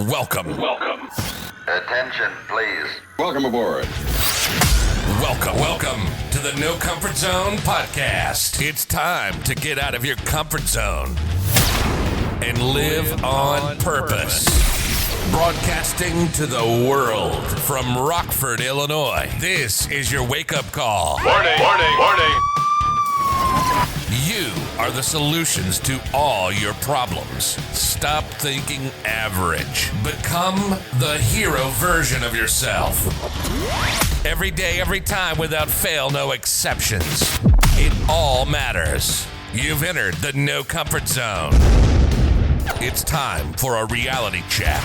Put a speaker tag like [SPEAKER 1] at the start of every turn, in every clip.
[SPEAKER 1] Welcome.
[SPEAKER 2] Attention, please.
[SPEAKER 3] Welcome aboard.
[SPEAKER 1] Welcome to the No Comfort Zone podcast. It's time to get out of your comfort zone and live on purpose. Broadcasting to the world from Rockford, Illinois. This is your wake-up call.
[SPEAKER 4] Warning.
[SPEAKER 1] You are the solutions to all your problems. Stop thinking average. Become the hero version of yourself. Every day, every time, without fail, no exceptions. It all matters. You've entered the No Comfort Zone. It's time for a reality check.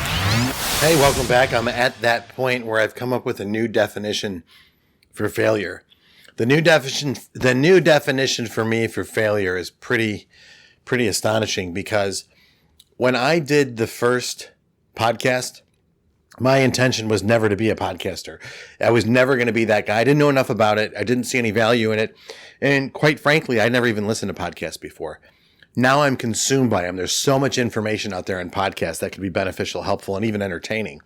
[SPEAKER 5] Hey, welcome back. I'm at that point where I've come up with a new definition for failure. The new definition for me for failure is pretty astonishing, because when I did the first podcast, my intention was never to be a podcaster. I was never going to be that guy. I didn't know enough about it. I didn't see any value in it. And quite frankly, I never even listened to podcasts before. Now I'm consumed by them. There's so much information out there in podcasts that could be beneficial, helpful, and even entertaining.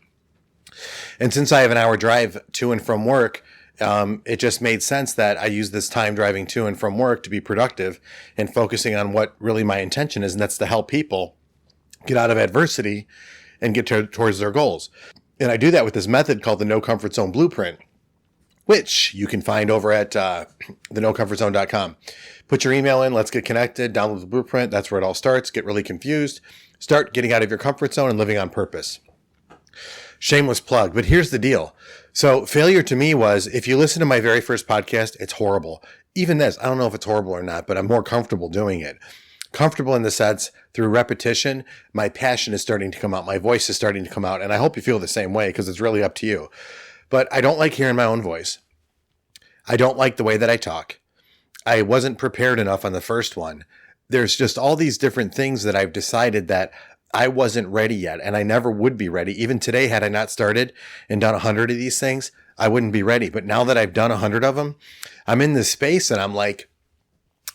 [SPEAKER 5] And since I have an hour drive to and from work, it just made sense that I use this time driving to and from work to be productive and focusing on what really my intention is, and that's to help people get out of adversity and get towards their goals. And I do that with this method called the No Comfort Zone Blueprint, which you can find over at thenocomfortzone.com. Put your email in, let's get connected, download the blueprint. That's where it all starts. Get really confused. Start getting out of your comfort zone and living on purpose. Shameless plug, but here's the deal. So failure to me was, if you listen to my very first podcast, it's horrible. Even this, I don't know if it's horrible or not, but I'm more comfortable doing it. Comfortable in the sense, through repetition, my passion is starting to come out. My voice is starting to come out. And I hope you feel the same way, because it's really up to you. But I don't like hearing my own voice. I don't like the way that I talk. I wasn't prepared enough on the first one. There's just all these different things that I've decided that I wasn't ready yet, and I never would be ready. Even today, had I not started and done 100 of these things, I wouldn't be ready. But now that I've done 100 of them, I'm in this space and I'm like,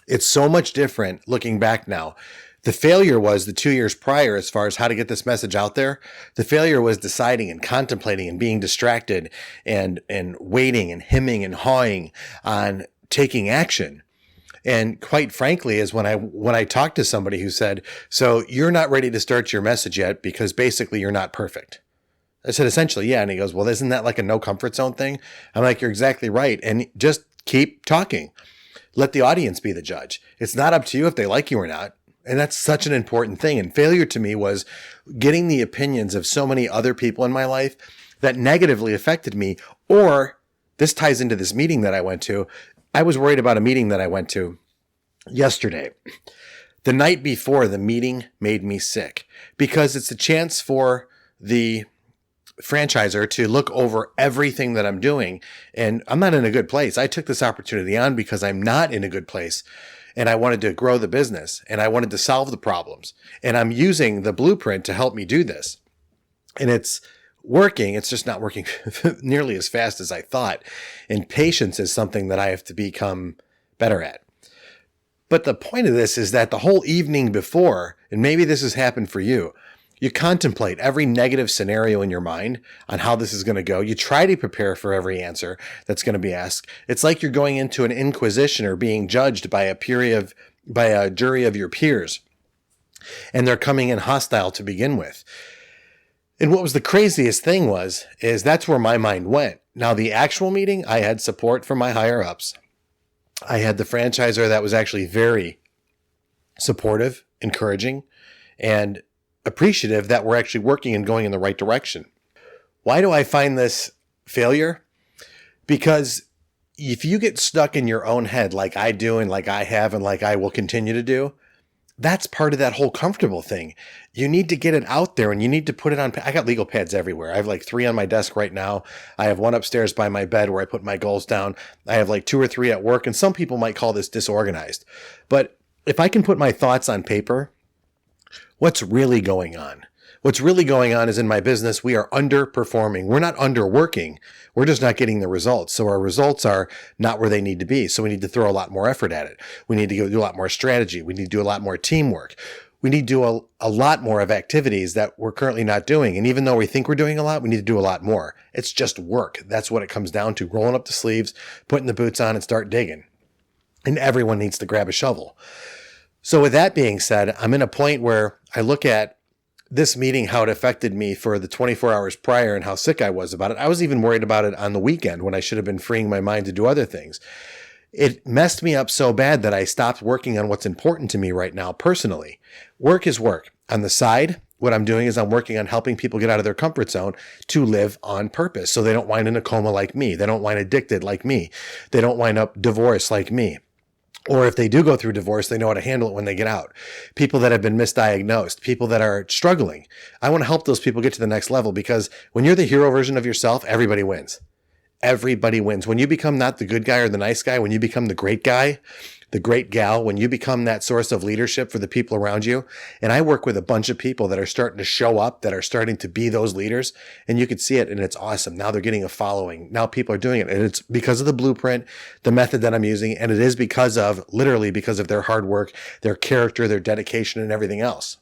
[SPEAKER 5] it's so much different looking back now. The failure was the 2 years prior, as far as how to get this message out there. The failure was deciding and contemplating and being distracted and waiting and hemming and hawing on taking action. And quite frankly, is when I talked to somebody who said, so you're not ready to start your message yet because basically you're not perfect. I said, essentially, yeah. And he goes, well, isn't that like a no comfort zone thing? I'm like, you're exactly right. And just keep talking. Let the audience be the judge. It's not up to you if they like you or not. And that's such an important thing. And failure to me was getting the opinions of so many other people in my life that negatively affected me. Or this ties into this meeting that I went to. I was worried about a meeting that I went to yesterday. The night before the meeting made me sick, because it's a chance for the franchisor to look over everything that I'm doing. And I'm not in a good place. I took this opportunity on because I'm not in a good place. And I wanted to grow the business and I wanted to solve the problems. And I'm using the blueprint to help me do this. And it's working. It's just not working nearly as fast as I thought. And patience is something that I have to become better at. But the point of this is that the whole evening before, and maybe this has happened for you, you contemplate every negative scenario in your mind on how this is going to go. You try to prepare for every answer that's going to be asked. It's like you're going into an inquisition or being judged by a jury of your peers. And they're coming in hostile to begin with. And what was the craziest thing is that's where my mind went. Now, the actual meeting, I had support from my higher ups. I had the franchisor that was actually very supportive, encouraging, and appreciative that we're actually working and going in the right direction. Why do I find this failure? Because if you get stuck in your own head like I do and like I have and like I will continue to do, that's part of that whole comfortable thing. You need to get it out there and you need to put it on. I got legal pads everywhere. I have like 3 on my desk right now. I have 1 upstairs by my bed where I put my goals down. I have like 2 or 3 at work. And some people might call this disorganized. But if I can put my thoughts on paper, what's really going on? What's really going on is in my business, we are underperforming. We're not underworking. We're just not getting the results. So our results are not where they need to be. So we need to throw a lot more effort at it. We need to do a lot more strategy. We need to do a lot more teamwork. we need to do a lot more of activities that we're currently not doing. And even though we think we're doing a lot, we need to do a lot more. It's just work. That's what it comes down to. Rolling up the sleeves, putting the boots on, and start digging. And everyone needs to grab a shovel. So with that being said, I'm in a point where I look at this meeting, how it affected me for the 24 hours prior and how sick I was about it. I was even worried about it on the weekend when I should have been freeing my mind to do other things. It messed me up so bad that I stopped working on what's important to me right now personally. Work is work. On the side, what I'm doing is I'm working on helping people get out of their comfort zone to live on purpose so they don't wind in a coma like me. They don't wind addicted like me. They don't wind up divorced like me. Or if they do go through divorce, they know how to handle it when they get out. People that have been misdiagnosed, people that are struggling. I want to help those people get to the next level, because when you're the hero version of yourself, everybody wins. Everybody wins. When you become not the good guy or the nice guy, when you become the great guy, the great gal, when you become that source of leadership for the people around you. And I work with a bunch of people that are starting to show up, that are starting to be those leaders, and you can see it, and it's awesome. Now they're getting a following. Now people are doing it, and it's because of the blueprint, the method that I'm using, and it is literally because of their hard work, their character, their dedication, and everything else.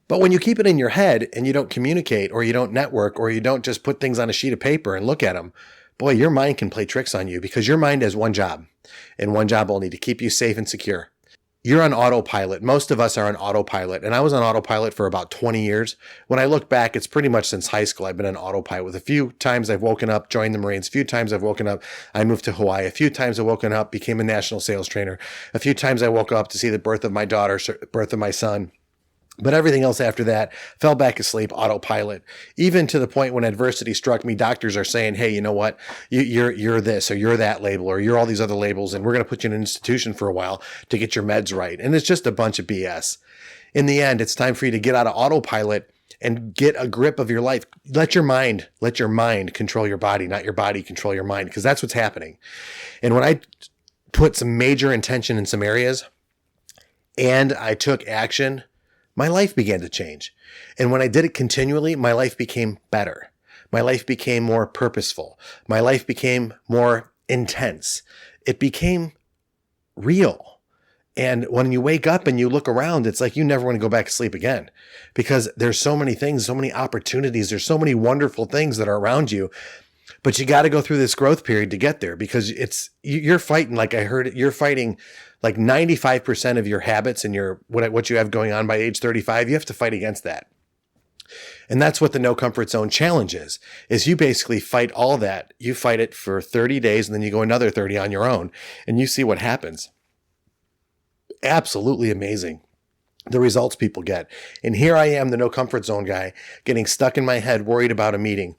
[SPEAKER 5] But when you keep it in your head and you don't communicate, or you don't network, or you don't just put things on a sheet of paper and look at them, boy, your mind can play tricks on you, because your mind has one job, and one job only: to keep you safe and secure. You're on autopilot. Most of us are on autopilot, and I was on autopilot for about 20 years. When I look back, it's pretty much since high school I've been on autopilot. With a few times I've woken up, joined the Marines. A few times I've woken up, I moved to Hawaii. A few times I've woken up, became a national sales trainer. A few times I woke up to see the birth of my daughter, birth of my son. But everything else after that fell back asleep, autopilot. Even to the point when adversity struck me, doctors are saying, hey, you know what? You're this, or you're that label, or you're all these other labels, and we're going to put you in an institution for a while to get your meds right. And it's just a bunch of BS. In the end, it's time for you to get out of autopilot and get a grip of your life. Let your mind control your body, not your body control your mind, because that's what's happening. And when I put some major intention in some areas and I took action, my life began to change. And when I did it continually, my life became better. My life became more purposeful. My life became more intense. It became real. And when you wake up and you look around, it's like you never want to go back to sleep again, because there's so many things, so many opportunities. There's so many wonderful things that are around you. But you got to go through this growth period to get there, because you're fighting, like I heard, you're fighting like 95% of your habits and what you have going on by age 35. You have to fight against that. And that's what the No Comfort Zone challenge is you basically fight all that. You fight it for 30 days, and then you go another 30 on your own, and you see what happens. Absolutely amazing, the results people get. And here I am, the No Comfort Zone guy, getting stuck in my head, worried about a meeting.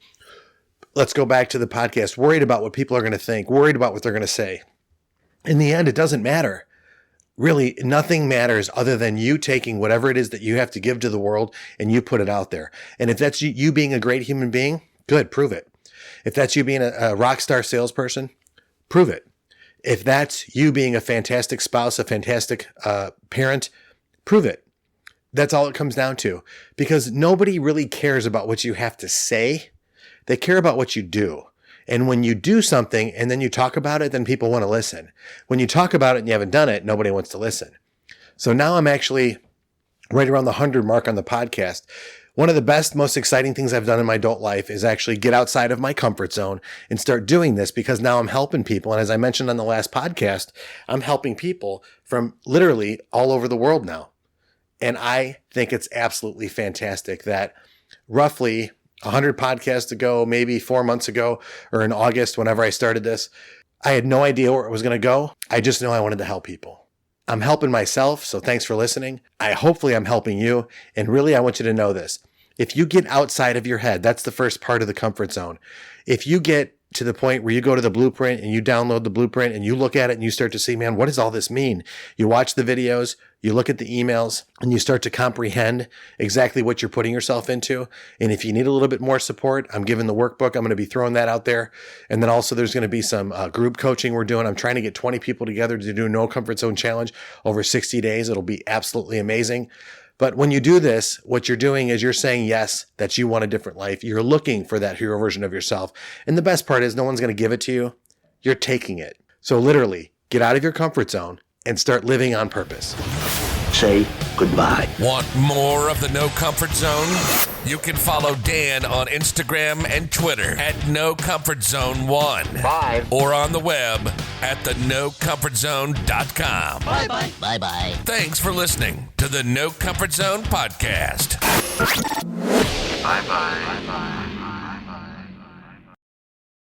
[SPEAKER 5] Let's go back to the podcast. Worried about what people are going to think, worried about what they're going to say. In the end, it doesn't matter. Really, nothing matters other than you taking whatever it is that you have to give to the world and you put it out there. And if that's you being a great human being, good, prove it. If that's you being a rock star salesperson, prove it. If that's you being a fantastic spouse, a fantastic parent, prove it. That's all it comes down to, because nobody really cares about what you have to say. They care about what you do. And when you do something and then you talk about it, then people want to listen. When you talk about it and you haven't done it, nobody wants to listen. So now I'm actually right around the 100 mark on the podcast. One of the best, most exciting things I've done in my adult life is actually get outside of my comfort zone and start doing this, because now I'm helping people. And as I mentioned on the last podcast, I'm helping people from literally all over the world now. And I think it's absolutely fantastic that roughly 100 podcasts ago, maybe 4 months ago, or in August, whenever I started this, I had no idea where it was going to go. I just knew I wanted to help people. I'm helping myself, so thanks for listening. Hopefully I'm helping you. And really, I want you to know this. If you get outside of your head, that's the first part of the comfort zone. If you get to the point where you go to the blueprint and you download the blueprint and you look at it and you start to see, man, what does all this mean? You watch the videos, you look at the emails, and you start to comprehend exactly what you're putting yourself into. And if you need a little bit more support, I'm giving the workbook. I'm going to be throwing that out there. And then also there's going to be some group coaching we're doing. I'm trying to get 20 people together to do a No Comfort Zone challenge over 60 days. It'll be absolutely amazing. But when you do this, what you're doing is you're saying yes, that you want a different life. You're looking for that hero version of yourself. And the best part is no one's going to give it to you. You're taking it. So literally, get out of your comfort zone and start living on purpose.
[SPEAKER 3] Say Goodbye.
[SPEAKER 1] Want more of the No Comfort Zone? You can follow Dan on Instagram and Twitter at No Comfort Zone 1.
[SPEAKER 3] Bye.
[SPEAKER 1] Or on the web at thenocomfortzone.com.
[SPEAKER 3] Bye-bye. Bye-bye.
[SPEAKER 1] Thanks for listening to the No Comfort Zone podcast.
[SPEAKER 2] Bye-bye.